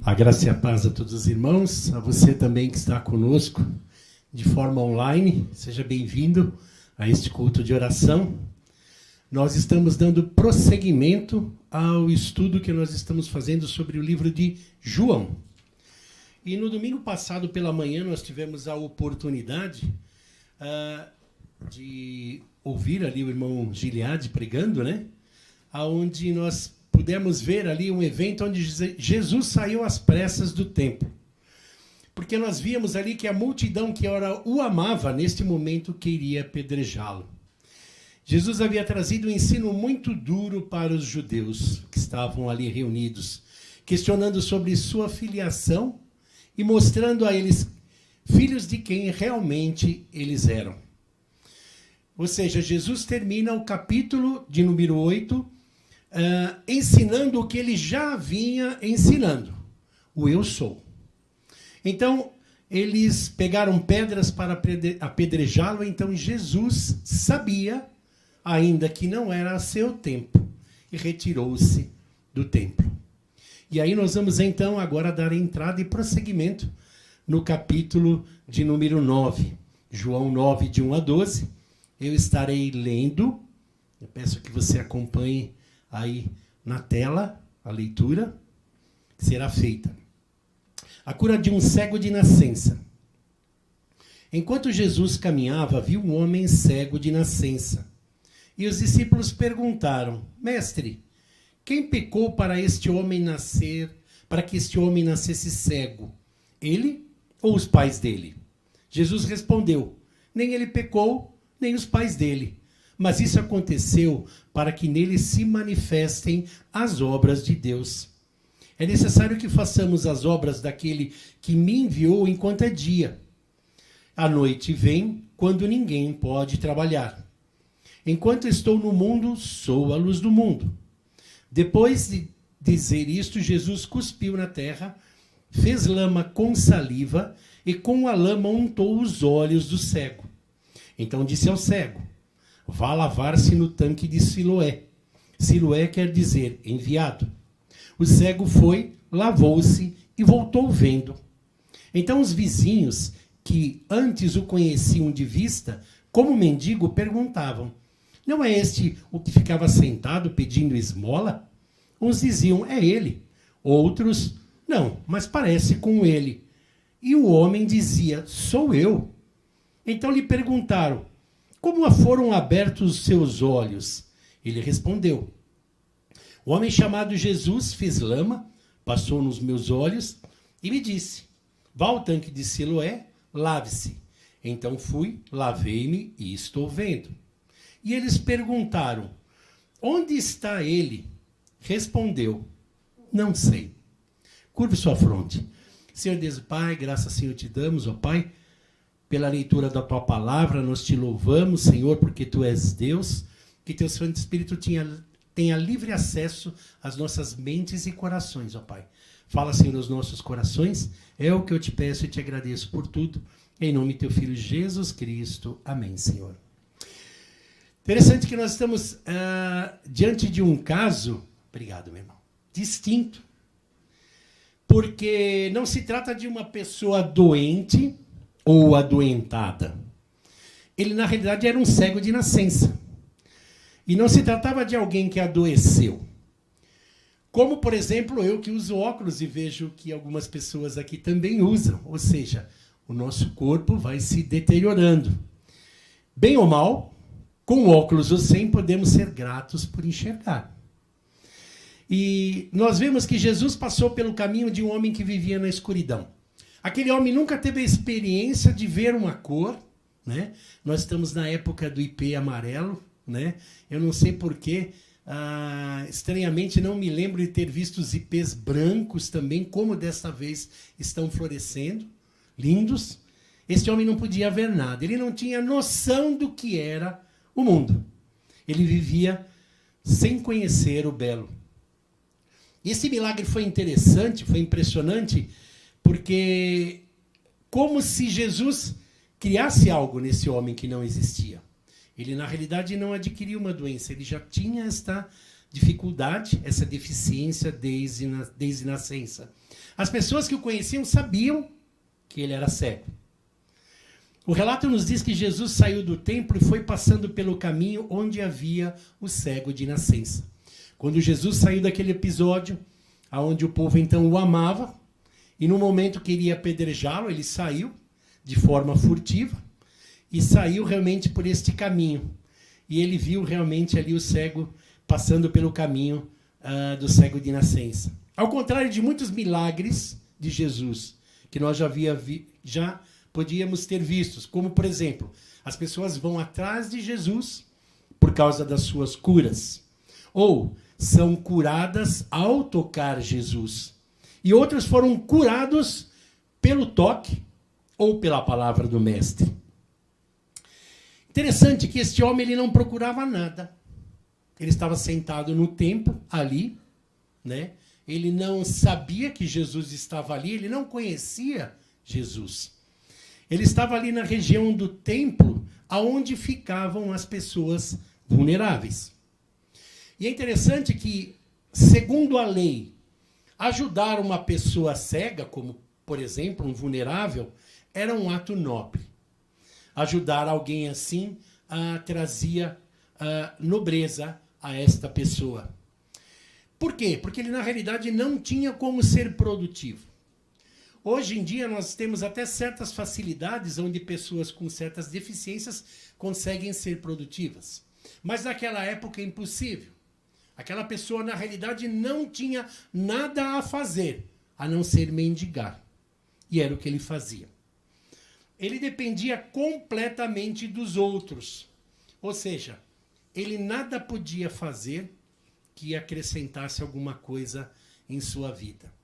A graça e a paz a todos os irmãos, a você também que está conosco de forma online, seja bem-vindo a este culto de oração. Nós estamos dando prosseguimento ao estudo que nós estamos fazendo sobre o livro de João. E no domingo passado pela manhã nós tivemos a oportunidade de ouvir ali o irmão Gilead pregando, né? Onde nós pudemos ver ali um evento onde Jesus saiu às pressas do templo. Porque nós víamos ali que a multidão que ora o amava, neste momento queria apedrejá-lo. Jesus havia trazido um ensino muito duro para os judeus que estavam ali reunidos, questionando sobre sua filiação e mostrando a eles filhos de quem realmente eles eram. Ou seja, Jesus termina o capítulo de número 8, ensinando o que ele já vinha ensinando, o eu sou. Então, eles pegaram pedras para apedrejá-lo, então Jesus sabia, ainda que não era seu tempo, e retirou-se do templo. E aí nós vamos então agora dar entrada e prosseguimento no capítulo de número 9, João 9, de 1 a 12. Eu estarei lendo, eu peço que você acompanhe aí na tela a leitura que será feita. A cura de um cego de nascença. Enquanto Jesus caminhava, viu um homem cego de nascença. E os discípulos perguntaram: Mestre, quem pecou para que este homem nascesse cego? Ele ou os pais dele? Jesus respondeu: nem ele pecou, nem os pais dele. Mas isso aconteceu para que nele se manifestem as obras de Deus. É necessário que façamos as obras daquele que me enviou enquanto é dia. A noite vem quando ninguém pode trabalhar. Enquanto estou no mundo, sou a luz do mundo. Depois de dizer isto, Jesus cuspiu na terra, fez lama com saliva e com a lama untou os olhos do cego. Então disse ao cego: vá lavar-se no tanque de Siloé. Siloé quer dizer enviado. O cego foi, lavou-se e voltou vendo. Então os vizinhos, que antes o conheciam de vista, como mendigo, perguntavam: não é este o que ficava sentado pedindo esmola? Uns diziam: é ele. Outros: não, mas parece com ele. E o homem dizia: sou eu. Então lhe perguntaram: como foram abertos os seus olhos? Ele respondeu: o homem chamado Jesus fez lama, passou nos meus olhos e me disse: vá ao tanque de Siloé, lave-se. Então fui, lavei-me e estou vendo. E eles perguntaram: onde está ele? Respondeu: não sei. Curve sua fronte. Senhor Deus Pai, graças, Senhor, te damos, ó Pai, pela leitura da tua palavra. Nós te louvamos, Senhor, porque tu és Deus, que teu Santo Espírito tenha livre acesso às nossas mentes e corações, ó Pai. Fala, Senhor, aos nossos corações. É o que eu te peço e te agradeço por tudo. Em nome de teu Filho Jesus Cristo. Amém, Senhor. Interessante que nós estamos diante de um caso, obrigado, meu irmão, distinto. Porque não se trata de uma pessoa doente ou adoentada. Ele, na realidade, era um cego de nascença. E não se tratava de alguém que adoeceu. Como, por exemplo, eu que uso óculos e vejo que algumas pessoas aqui também usam. Ou seja, o nosso corpo vai se deteriorando. Bem ou mal, com óculos ou sem, podemos ser gratos por enxergar. E nós vemos que Jesus passou pelo caminho de um homem que vivia na escuridão. Aquele homem nunca teve a experiência de ver uma cor, né? Nós estamos na época do IP amarelo, né? Eu não sei porquê, estranhamente não me lembro de ter visto os IPs brancos também, como desta vez estão florescendo, lindos. Este homem não podia ver nada, ele não tinha noção do que era o mundo. Ele vivia sem conhecer o belo. E esse milagre foi interessante, foi impressionante, porque como se Jesus criasse algo nesse homem que não existia. Ele, na realidade, não adquiriu uma doença, ele já tinha esta dificuldade, essa deficiência desde nascença. As pessoas que o conheciam sabiam que ele era cego. O relato nos diz que Jesus saiu do templo e foi passando pelo caminho onde havia o cego de nascença. Quando Jesus saiu daquele episódio, onde o povo então o amava, e no momento que iria apedrejá-lo, ele saiu de forma furtiva e saiu realmente por este caminho. E ele viu realmente ali o cego passando pelo caminho do cego de nascença. Ao contrário de muitos milagres de Jesus, que nós já podíamos ter vistos, como, por exemplo, as pessoas vão atrás de Jesus por causa das suas curas, ou são curadas ao tocar Jesus, e outros foram curados pelo toque ou pela palavra do Mestre. Interessante que este homem ele não procurava nada. Ele estava sentado no templo, ali, né? Ele não sabia que Jesus estava ali, ele não conhecia Jesus. Ele estava ali na região do templo, aonde ficavam as pessoas vulneráveis. E é interessante que, segundo a lei, ajudar uma pessoa cega, como, por exemplo, um vulnerável, era um ato nobre. Ajudar alguém assim trazia nobreza a esta pessoa. Por quê? Porque ele, na realidade, não tinha como ser produtivo. Hoje em dia, nós temos até certas facilidades onde pessoas com certas deficiências conseguem ser produtivas. Mas naquela época é impossível. Aquela pessoa, na realidade, não tinha nada a fazer, a não ser mendigar. E era o que ele fazia. Ele dependia completamente dos outros. Ou seja, ele nada podia fazer que acrescentasse alguma coisa em sua vida.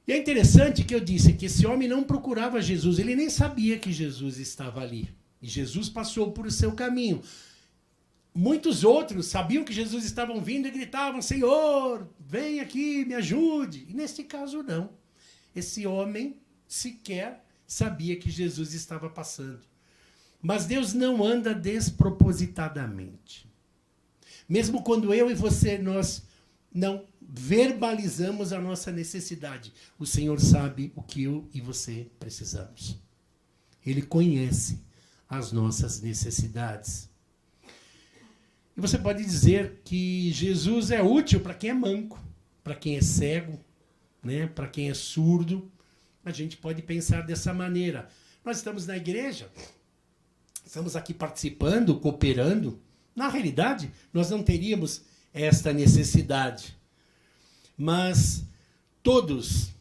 E é interessante que eu disse que esse homem não procurava Jesus, ele nem sabia que Jesus estava ali. E Jesus passou por o seu caminho. Muitos outros sabiam que Jesus estava vindo e gritavam: Senhor, vem aqui, me ajude. E nesse caso não. Esse homem sequer sabia que Jesus estava passando. Mas Deus não anda despropositadamente. Mesmo quando eu e você, nós não verbalizamos a nossa necessidade, o Senhor sabe o que eu e você precisamos. Ele conhece as nossas necessidades. E você pode dizer que Jesus é útil para quem é manco, para quem é cego, né? Para quem é surdo. A gente pode pensar dessa maneira. Nós estamos na igreja, estamos aqui participando, cooperando. Na realidade, nós não teríamos esta necessidade. Mas todos,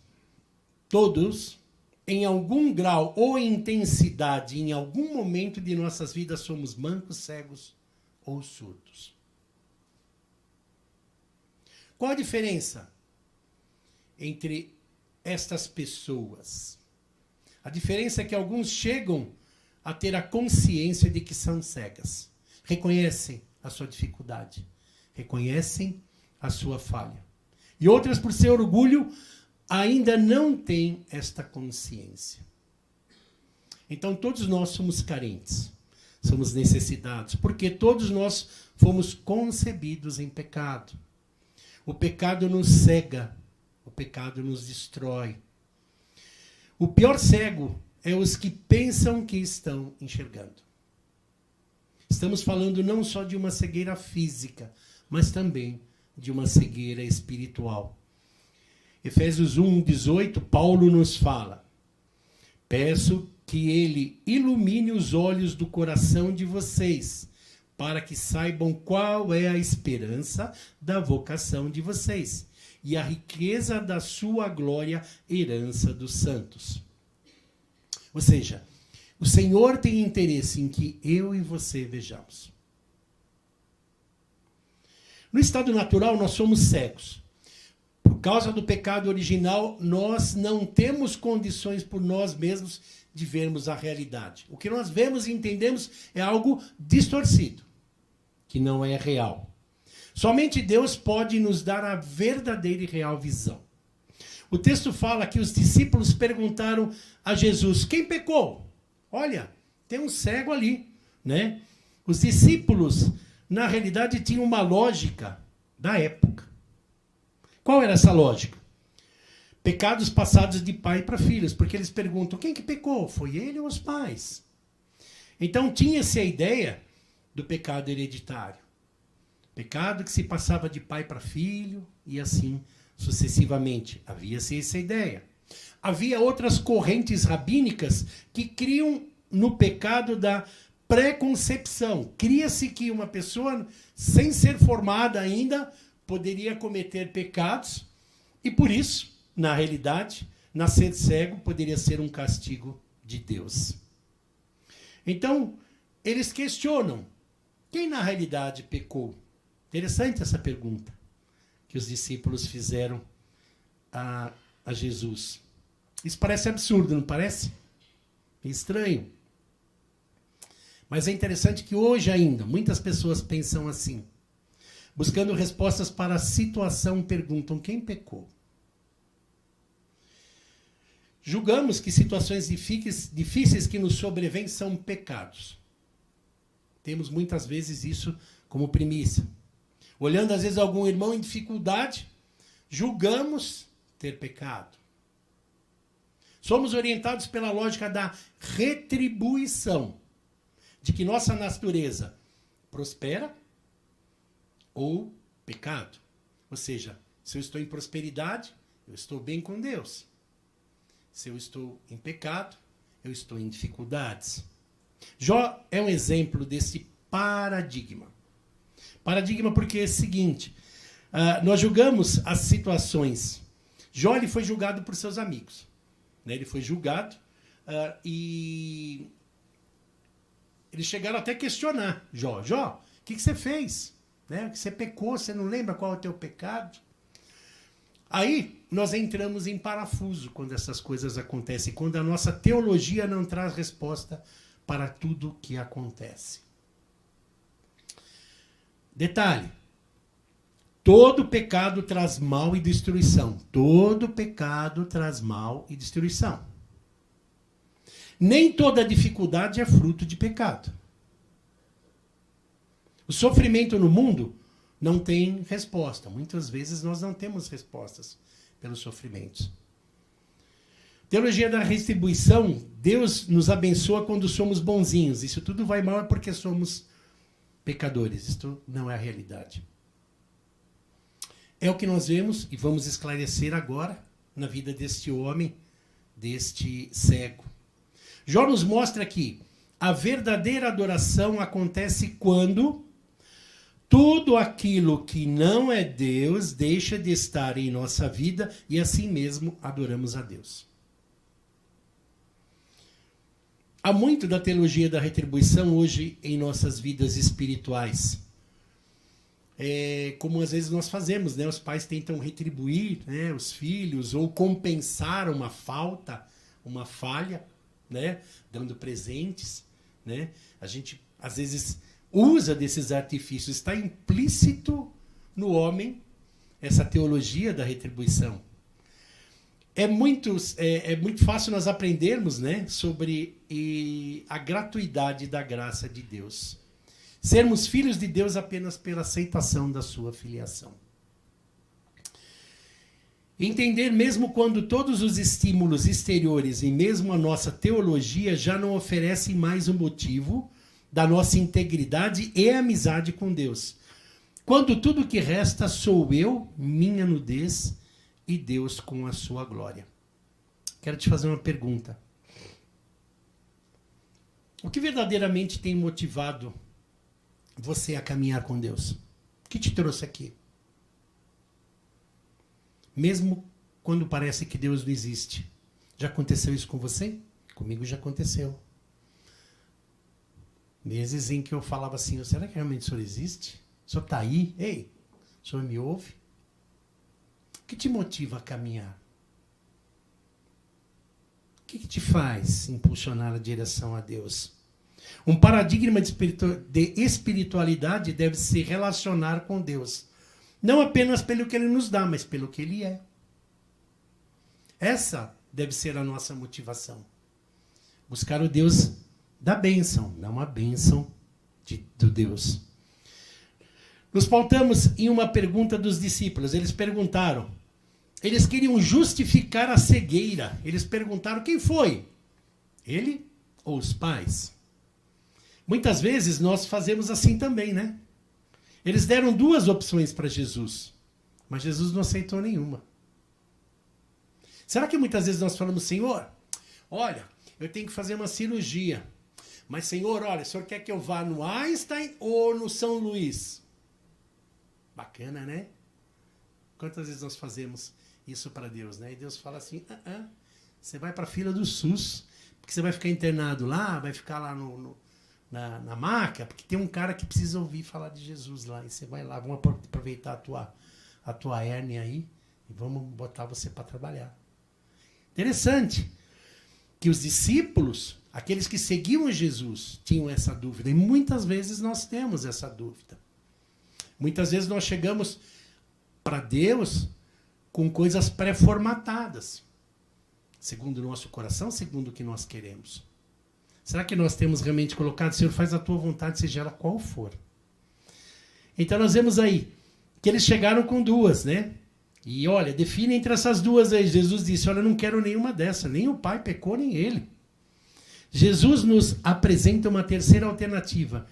em algum grau ou intensidade, em algum momento de nossas vidas, somos mancos, cegos ou surdos. Qual a diferença entre estas pessoas? A diferença é que alguns chegam a ter a consciência de que são cegas. Reconhecem a sua dificuldade. Reconhecem a sua falha. E outras, por seu orgulho, ainda não têm esta consciência. Então, todos nós somos carentes. Somos necessitados. Porque todos nós fomos concebidos em pecado. O pecado nos cega. O pecado nos destrói. O pior cego é os que pensam que estão enxergando. Estamos falando não só de uma cegueira física, mas também de uma cegueira espiritual. Efésios 1:18, Paulo nos fala: peço que ele ilumine os olhos do coração de vocês, para que saibam qual é a esperança da vocação de vocês e a riqueza da sua glória, herança dos santos. Ou seja, o Senhor tem interesse em que eu e você vejamos. No estado natural, nós somos cegos. Por causa do pecado original, nós não temos condições por nós mesmos de vermos a realidade. O que nós vemos e entendemos é algo distorcido, que não é real. Somente Deus pode nos dar a verdadeira e real visão. O texto fala que os discípulos perguntaram a Jesus: quem pecou? Olha, tem um cego ali, né? Os discípulos na realidade, tinha uma lógica da época. Qual era essa lógica? Pecados passados de pai para filhos, porque eles perguntam, quem que pecou? Foi ele ou os pais? Então tinha-se a ideia do pecado hereditário. Pecado que se passava de pai para filho e assim sucessivamente. Havia-se essa ideia. Havia outras correntes rabínicas que criam no pecado da preconcepção. Cria-se que uma pessoa, sem ser formada ainda, poderia cometer pecados e por isso, na realidade, nascer cego poderia ser um castigo de Deus. Então, eles questionam, quem na realidade pecou? Interessante essa pergunta que os discípulos fizeram a Jesus. Isso parece absurdo, não parece? É estranho. Mas é interessante que hoje ainda, muitas pessoas pensam assim. Buscando respostas para a situação, perguntam, quem pecou? Julgamos que situações difíceis que nos sobrevêm são pecados. Temos muitas vezes isso como premissa. Olhando às vezes algum irmão em dificuldade, julgamos ter pecado. Somos orientados pela lógica da retribuição, de que nossa natureza prospera ou pecado. Ou seja, se eu estou em prosperidade, eu estou bem com Deus. Se eu estou em pecado, eu estou em dificuldades. Jó é um exemplo desse paradigma. Paradigma porque é o seguinte, nós julgamos as situações. Jó ele foi julgado por seus amigos. Né? Ele foi julgado e eles chegaram até a questionar Jó. Jó, o que você fez? Né? Você pecou, você não lembra qual é o teu pecado? Aí nós entramos em parafuso quando essas coisas acontecem, quando a nossa teologia não traz resposta para tudo o que acontece. Detalhe, todo pecado traz mal e destruição. Todo pecado traz mal e destruição. Nem toda dificuldade é fruto de pecado. O sofrimento no mundo não tem resposta. Muitas vezes nós não temos respostas pelos sofrimentos. Teologia da retribuição, Deus nos abençoa quando somos bonzinhos. Isso tudo vai mal porque somos pecadores. Isto não é a realidade. É o que nós vemos e vamos esclarecer agora na vida deste homem, deste cego. Jó nos mostra que a verdadeira adoração acontece quando tudo aquilo que não é Deus deixa de estar em nossa vida e assim mesmo adoramos a Deus. Há muito da teologia da retribuição hoje em nossas vidas espirituais. Como às vezes nós fazemos, né? Os pais tentam retribuir, né, os filhos ou compensar uma falta, uma falha, né, dando presentes, né? A gente às vezes usa desses artifícios, está implícito no homem essa teologia da retribuição. É muito fácil nós aprendermos, né, sobre a gratuidade da graça de Deus. Sermos filhos de Deus apenas pela aceitação da sua filiação. Entender mesmo quando todos os estímulos exteriores e mesmo a nossa teologia já não oferecem mais um motivo da nossa integridade e amizade com Deus. Quando tudo que resta sou eu, minha nudez e Deus com a sua glória. Quero te fazer uma pergunta. O que verdadeiramente tem motivado você a caminhar com Deus? O que te trouxe aqui? Mesmo quando parece que Deus não existe. Já aconteceu isso com você? Comigo já aconteceu. Meses em que eu falava assim, será que realmente o Senhor existe? O Senhor está aí? Ei, o Senhor me ouve? O que te motiva a caminhar? O que te faz impulsionar a direção a Deus? Um paradigma de espiritualidade deve se relacionar com Deus. Não apenas pelo que Ele nos dá, mas pelo que Ele é. Essa deve ser a nossa motivação. Buscar o Deus da bênção, não a bênção do Deus. Nos pautamos em uma pergunta dos discípulos. Eles perguntaram, eles queriam justificar a cegueira. Eles perguntaram, quem foi? Ele ou os pais? Muitas vezes nós fazemos assim também, né? Eles deram duas opções para Jesus, mas Jesus não aceitou nenhuma. Será que muitas vezes nós falamos, Senhor, olha, eu tenho que fazer uma cirurgia, mas Senhor, olha, o Senhor quer que eu vá no Einstein ou no São Luís? Bacana, né? Quantas vezes nós fazemos isso para Deus, né? E Deus fala assim, você vai para a fila do SUS, porque você vai ficar internado lá, vai ficar lá na maca, porque tem um cara que precisa ouvir falar de Jesus lá, e você vai lá, vamos aproveitar a tua hérnia aí, e vamos botar você para trabalhar. Interessante que os discípulos, aqueles que seguiam Jesus, tinham essa dúvida, e muitas vezes nós temos essa dúvida. Muitas vezes nós chegamos para Deus com coisas pré-formatadas, segundo o nosso coração, segundo o que nós queremos. Será que nós temos realmente colocado, Senhor, faz a tua vontade, seja ela qual for? Então nós vemos aí que eles chegaram com duas, né? E olha, define entre essas duas aí. Jesus disse, olha, eu não quero nenhuma dessa, nem o pai pecou, nem ele. Jesus nos apresenta uma terceira alternativa.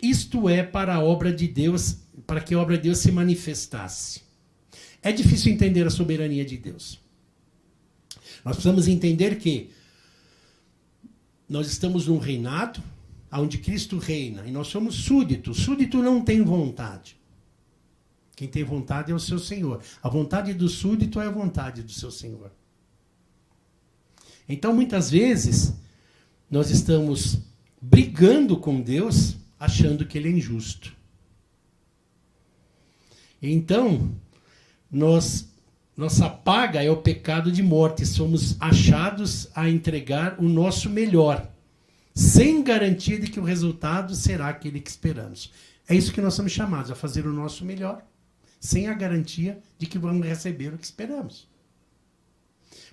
Isto é para a obra de Deus, para que a obra de Deus se manifestasse. É difícil entender a soberania de Deus. Nós precisamos entender que nós estamos num reinado onde Cristo reina e nós somos súditos. Súdito não tem vontade. Quem tem vontade é o seu Senhor. A vontade do súdito é a vontade do seu Senhor. Então, muitas vezes, nós estamos brigando com Deus, achando que Ele é injusto. Então, nossa paga é o pecado de morte. Somos achados a entregar o nosso melhor, sem garantia de que o resultado será aquele que esperamos. É isso que nós somos chamados, a fazer o nosso melhor, sem a garantia de que vamos receber o que esperamos.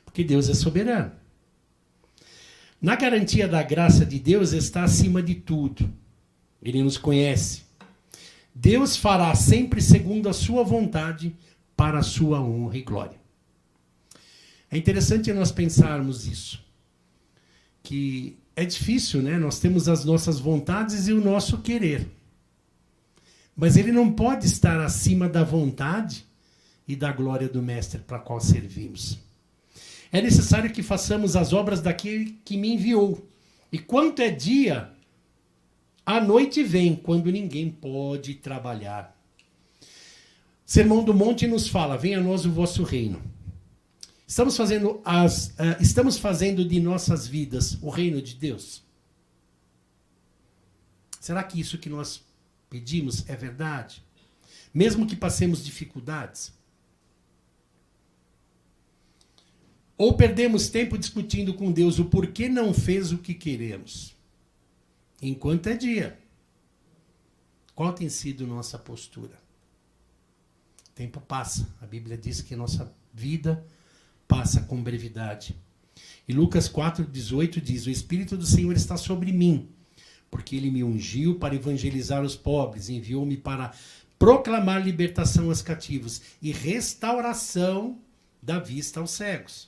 Porque Deus é soberano. Na garantia da graça de Deus está acima de tudo. Ele nos conhece. Deus fará sempre segundo a sua vontade, para a sua honra e glória. É interessante nós pensarmos isso. Que é difícil, né? Nós temos as nossas vontades e o nosso querer. Mas ele não pode estar acima da vontade e da glória do Mestre para qual servimos. É necessário que façamos as obras daquele que me enviou. E quanto é dia, a noite vem, quando ninguém pode trabalhar. Sermão do Monte nos fala, venha a nós o vosso reino. Estamos fazendo de nossas vidas o reino de Deus? Será que isso que nós pedimos é verdade? Mesmo que passemos dificuldades? Ou perdemos tempo discutindo com Deus o porquê não fez o que queremos? Enquanto é dia. Qual tem sido nossa postura? O tempo passa. A Bíblia diz que nossa vida passa com brevidade. E Lucas 4,18 diz, o Espírito do Senhor está sobre mim, porque Ele me ungiu para evangelizar os pobres, enviou-me para proclamar libertação aos cativos e restauração da vista aos cegos,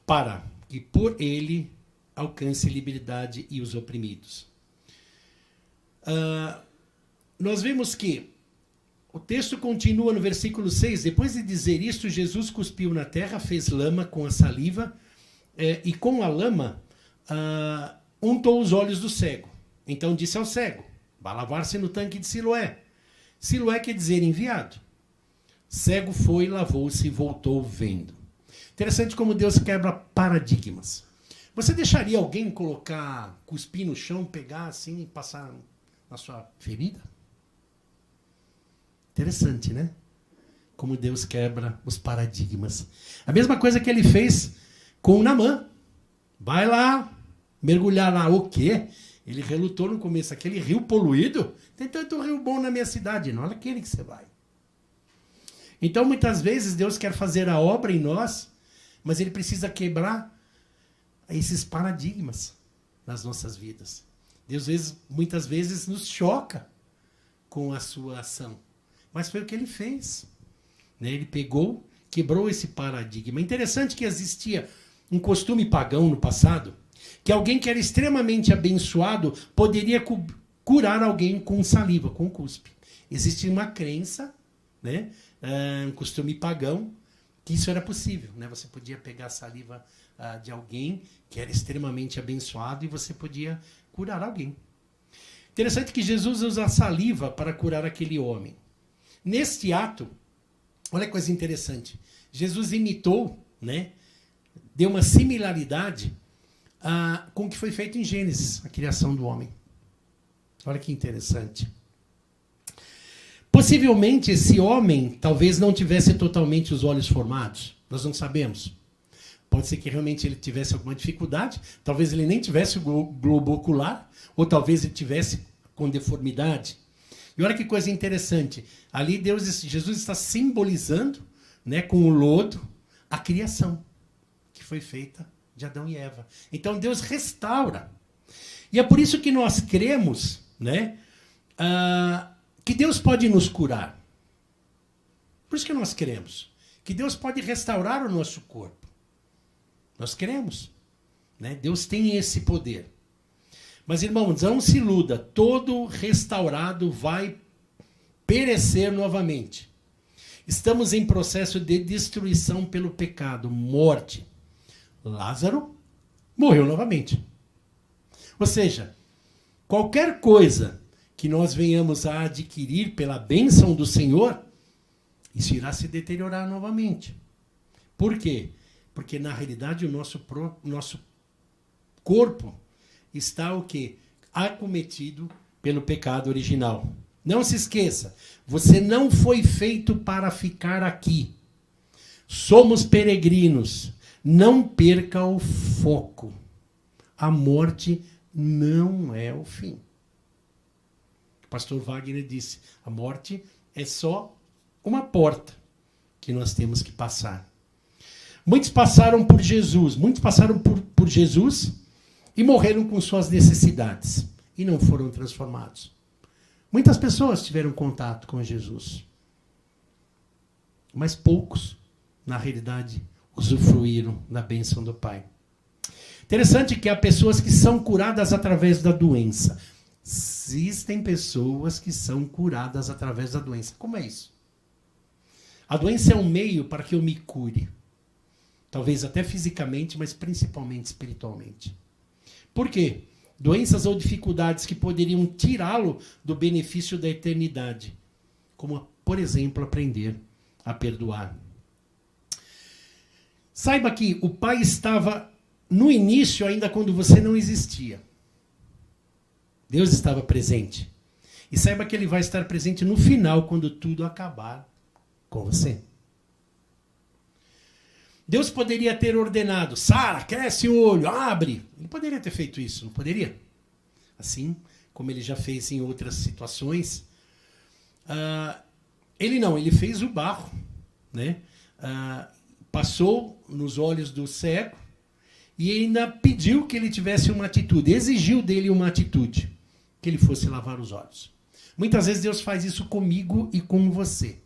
para que por Ele alcance liberdade e os oprimidos. Nós vemos que o texto continua no versículo 6. Depois de dizer isto, Jesus cuspiu na terra, fez lama com a saliva e com a lama untou os olhos do cego. Então disse ao cego, vá lavar-se no tanque de Siloé. Siloé quer dizer enviado. Cego foi, lavou-se e voltou vendo. Interessante como Deus quebra paradigmas. Você deixaria alguém cuspir no chão, pegar assim e passar na sua ferida? Interessante, né? Como Deus quebra os paradigmas. A mesma coisa que ele fez com Naamã. Vai lá, mergulhar lá. O quê? Ele relutou no começo. Aquele rio poluído? Tem tanto rio bom na minha cidade. Não, olha aquele que você vai. Então, muitas vezes, Deus quer fazer a obra em nós, mas Ele precisa quebrar esses paradigmas nas nossas vidas. Deus, muitas vezes, nos choca com a sua ação. Mas foi o que ele fez. Né? Ele pegou, quebrou esse paradigma. É interessante que existia um costume pagão no passado, que alguém que era extremamente abençoado poderia curar alguém com saliva, com cuspe. Existe uma crença, né? Um costume pagão, que isso era possível. Né? Você podia pegar a saliva de alguém que era extremamente abençoado e você podia curar alguém. Interessante que Jesus usa a saliva para curar aquele homem. Neste ato, olha que coisa interessante. Jesus imitou, né? Deu uma similaridade com o que foi feito em Gênesis, a criação do homem. Olha que interessante. Possivelmente esse homem talvez não tivesse totalmente os olhos formados. Nós não sabemos. Pode ser que realmente ele tivesse alguma dificuldade. Talvez ele nem tivesse o globo ocular. Ou talvez ele tivesse com deformidade. E olha que coisa interessante. Ali Jesus está simbolizando, né, com o lodo a criação que foi feita de Adão e Eva. Então Deus restaura. E é por isso que nós cremos, né, que Deus pode nos curar. Por isso que nós cremos que Deus pode restaurar o nosso corpo. Nós cremos. Né? Deus tem esse poder. Mas, irmãos, não se iluda. Todo restaurado vai perecer novamente. Estamos em processo de destruição pelo pecado, morte. Lázaro morreu novamente. Ou seja, qualquer coisa que nós venhamos a adquirir pela bênção do Senhor, isso irá se deteriorar novamente. Por quê? Porque, na realidade, o nosso corpo está o quê? Acometido pelo pecado original. Não se esqueça, você não foi feito para ficar aqui. Somos peregrinos. Não perca o foco. A morte não é o fim. O pastor Wagner disse, a morte é só uma porta que nós temos que passar. Muitos passaram por Jesus, por Jesus e morreram com suas necessidades e não foram transformados. Muitas pessoas tiveram contato com Jesus, mas poucos, na realidade, usufruíram da bênção do Pai. Interessante que há pessoas que são curadas através da doença. Existem pessoas que são curadas através da doença. Como é isso? A doença é um meio para que eu me cure. Talvez até fisicamente, mas principalmente espiritualmente. Por quê? Doenças ou dificuldades que poderiam tirá-lo do benefício da eternidade. Como, por exemplo, aprender a perdoar. Saiba que o Pai estava no início, ainda quando você não existia. Deus estava presente. E saiba que Ele vai estar presente no final, quando tudo acabar com você. Deus poderia ter ordenado, Sara, cresce o olho, abre. Ele poderia ter feito isso, não poderia? Assim como ele já fez em outras situações. Ele fez o barro, né? Passou nos olhos do cego e ainda pediu que ele tivesse uma atitude, exigiu dele uma atitude, que ele fosse lavar os olhos. Muitas vezes Deus faz isso comigo e com você.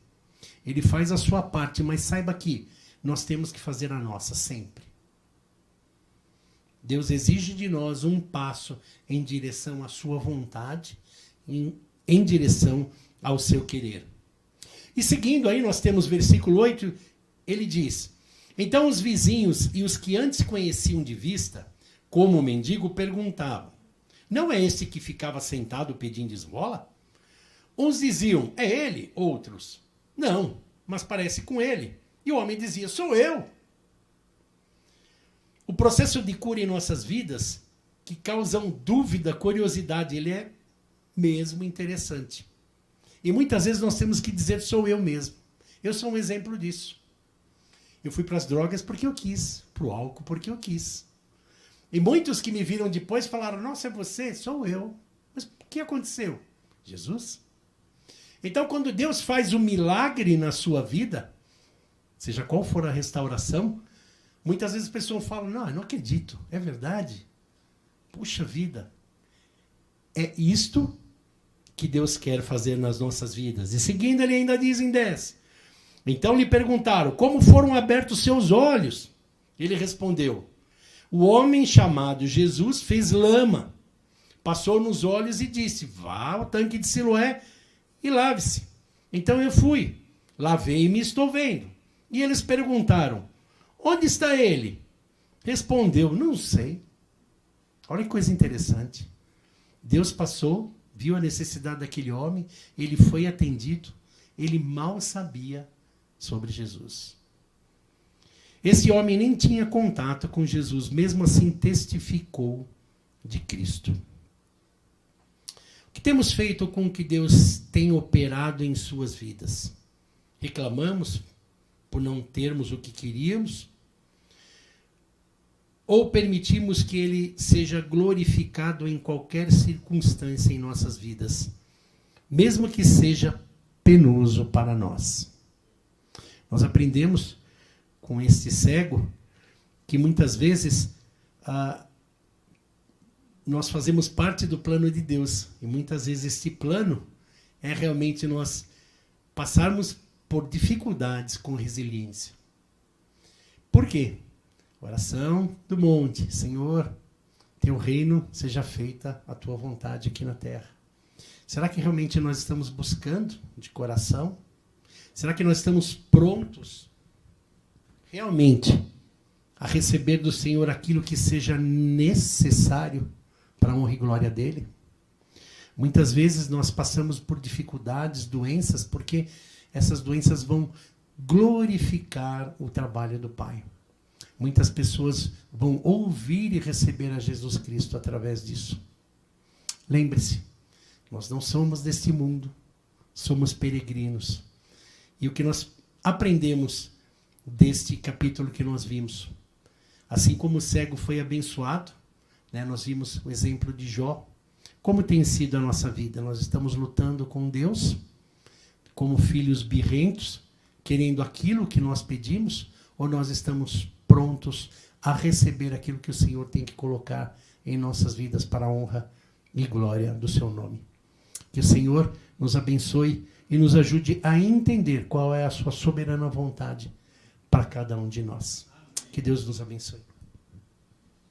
Ele faz a sua parte, mas saiba que nós temos que fazer a nossa sempre. Deus exige de nós um passo em direção à sua vontade, em direção ao seu querer. E seguindo aí, nós temos versículo 8, ele diz, então os vizinhos e os que antes conheciam de vista, como o mendigo, perguntavam, não é esse que ficava sentado pedindo esmola? Uns diziam, é ele, outros, não, mas parece com ele. E o homem dizia, sou eu. O processo de cura em nossas vidas, que causam dúvida, curiosidade, ele é mesmo interessante. E muitas vezes nós temos que dizer, sou eu mesmo. Eu sou um exemplo disso. Eu fui para as drogas porque eu quis, para o álcool porque eu quis. E muitos que me viram depois falaram, nossa, é você? Sou eu. Mas o que aconteceu? Jesus. Então, quando Deus faz um milagre na sua vida, seja qual for a restauração, muitas vezes as pessoas falam, não, eu não acredito, é verdade? Puxa vida, é isto que Deus quer fazer nas nossas vidas. E seguindo, ele ainda diz em 10. Então lhe perguntaram, como foram abertos seus olhos? Ele respondeu, o homem chamado Jesus fez lama, passou nos olhos e disse, vá ao tanque de Siloé e lave-se. Então eu fui, lavei-me e estou vendo. E eles perguntaram, onde está ele? Respondeu, não sei. Olha que coisa interessante. Deus passou, viu a necessidade daquele homem, ele foi atendido, ele mal sabia sobre Jesus. Esse homem nem tinha contato com Jesus, mesmo assim testificou de Cristo. O que temos feito com o que Deus tem operado em suas vidas? Reclamamos por não termos o que queríamos? Ou permitimos que ele seja glorificado em qualquer circunstância em nossas vidas, mesmo que seja penoso para nós? Nós aprendemos com este cego que muitas vezes nós fazemos parte do plano de Deus. E muitas vezes este plano é realmente nós passarmos por dificuldades com resiliência. Por quê? Oração do monte. Senhor, teu reino seja feita a tua vontade aqui na terra. Será que realmente nós estamos buscando de coração? Será que nós estamos prontos realmente a receber do Senhor aquilo que seja necessário para a honra e glória dele? Muitas vezes nós passamos por dificuldades, doenças, porque essas doenças vão glorificar o trabalho do Pai. Muitas pessoas vão ouvir e receber a Jesus Cristo através disso. Lembre-se, nós não somos deste mundo, somos peregrinos. E o que nós aprendemos deste capítulo que nós vimos, assim como o cego foi abençoado, né, nós vimos o exemplo de Jó. Como tem sido a nossa vida? Nós estamos lutando com Deus, como filhos birrentos, querendo aquilo que nós pedimos, ou nós estamos prontos a receber aquilo que o Senhor tem que colocar em nossas vidas para a honra e glória do seu nome? Que o Senhor nos abençoe e nos ajude a entender qual é a sua soberana vontade para cada um de nós. Que Deus nos abençoe.